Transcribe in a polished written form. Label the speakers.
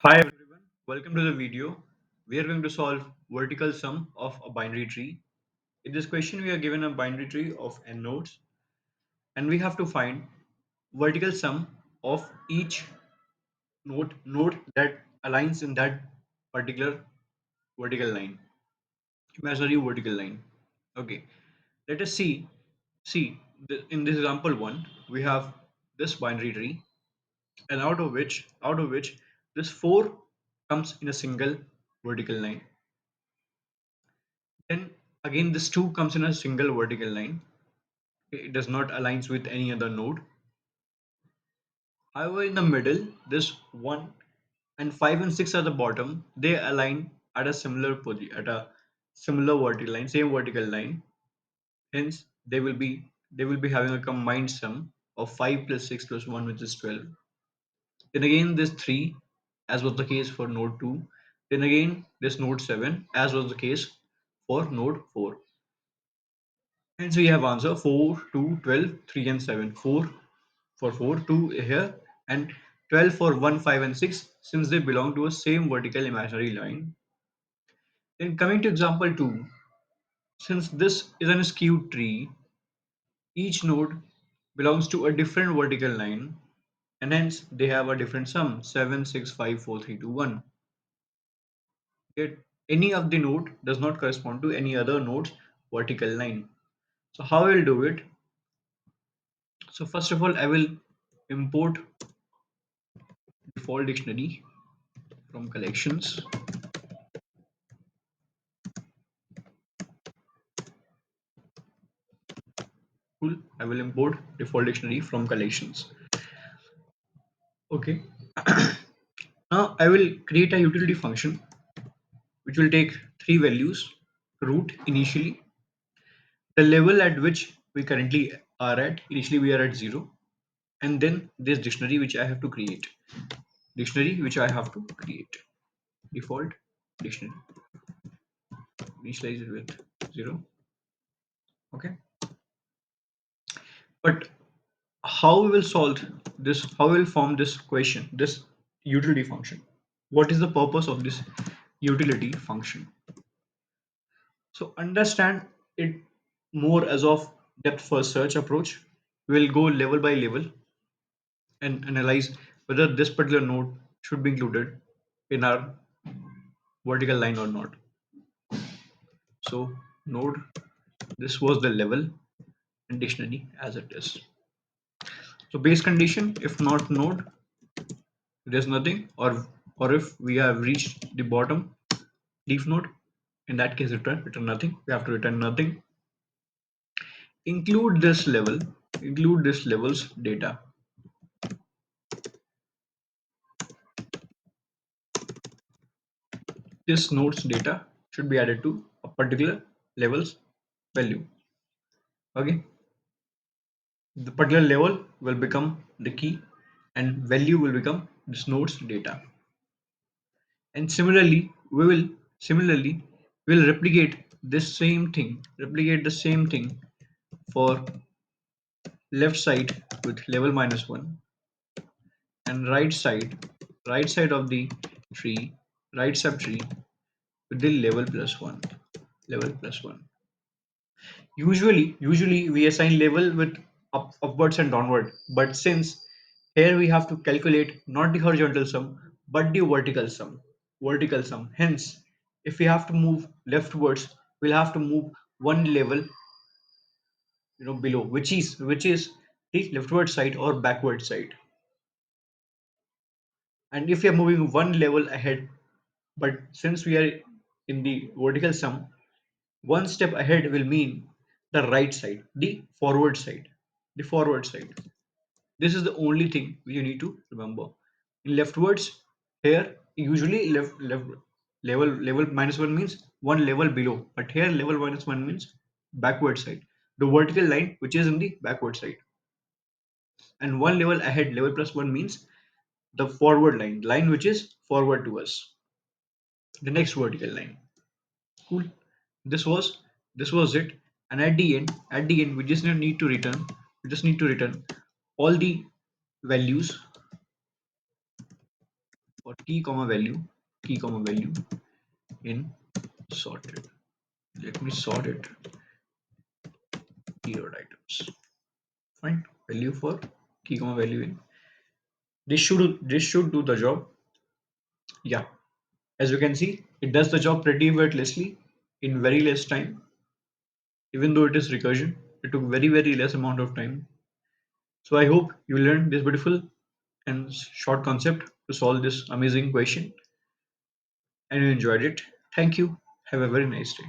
Speaker 1: Hi everyone, welcome to the video. We are going to solve vertical sum of a binary tree. In this question, we are given a binary tree of n nodes and we have to find vertical sum of each node that aligns in that particular vertical line, imaginary vertical line. Okay, let us in this example one, we have this binary tree and out of which this four comes in a single vertical line. Then again, this 2 comes in a single vertical line. It does not aligns with any other node. However, in the middle, this 1 and 5 and 6 at the bottom, they align at a similar position, at a similar vertical line, same vertical line. Hence, they will be having a combined sum of 5 plus 6 plus 1, which is 12. Then again, this 3, as was the case for node 2. Then again, this node 7, as was the case for node 4. Hence we have answer 4, 2, 12, 3 and 7. 4 for 4, 2 here and 12 for 1, 5 and 6 since they belong to a same vertical imaginary line. Then coming to example 2, since this is an skewed tree, each node belongs to a different vertical line and hence they have a different sum 7, 6, 5, 4, 3, 2, 1. Yet any of the node does not correspond to any other node's vertical line. So how we'll do it? So first of all, I will import default dictionary from collections. Cool. I will import default dictionary from collections. Okay. Now I will create a utility function which will take three values: root initially, the level at which we currently are at. Initially we are at 0, and then this dictionary which I have to create. Dictionary which I have to create. Default dictionary. Initialize it with 0. Okay. But how we will solve this, how we will form this question, this utility function? What is the purpose of this utility function? So understand it more as of depth first search approach. We'll go level by level and analyze whether this particular node should be included in our vertical line or not. So node, this was the level and dictionary as it is. So base condition, if not node, there's nothing, or if we have reached the bottom leaf node, in that case return nothing. We have to return nothing. Include this level, include this level's data. This node's data should be added to a particular level's value. Okay, the particular level will become the key and value will become this node's data. And similarly we'll replicate the same thing for left side with level -1 and right side of the tree, right subtree with the level plus one. Usually we assign level with upwards and downward, but since here we have to calculate not the horizontal sum but the vertical sum. Hence, if we have to move leftwards, we'll have to move one level, below, which is the leftward side or backward side. And if we are moving one level ahead, but since we are in the vertical sum, one step ahead will mean the right side, the forward side. This is the only thing you need to remember. In leftwards, here usually left level -1 means one level below, but here level -1 means backward side, the vertical line which is in the backward side, and one level ahead, level +1 means the forward line which is forward to us, the next vertical line. Cool. This was this was it. And at the end we just need to return all the values for key comma value in sorted. Let me sort it. Keyword items. Fine. Value for key comma value in. This should do the job. Yeah. As you can see, it does the job pretty effortlessly in very less time. Even though it is recursion, it took very less amount of time. So I hope you learned this beautiful and short concept to solve this amazing question and you enjoyed it. Thank you. Have a very nice day.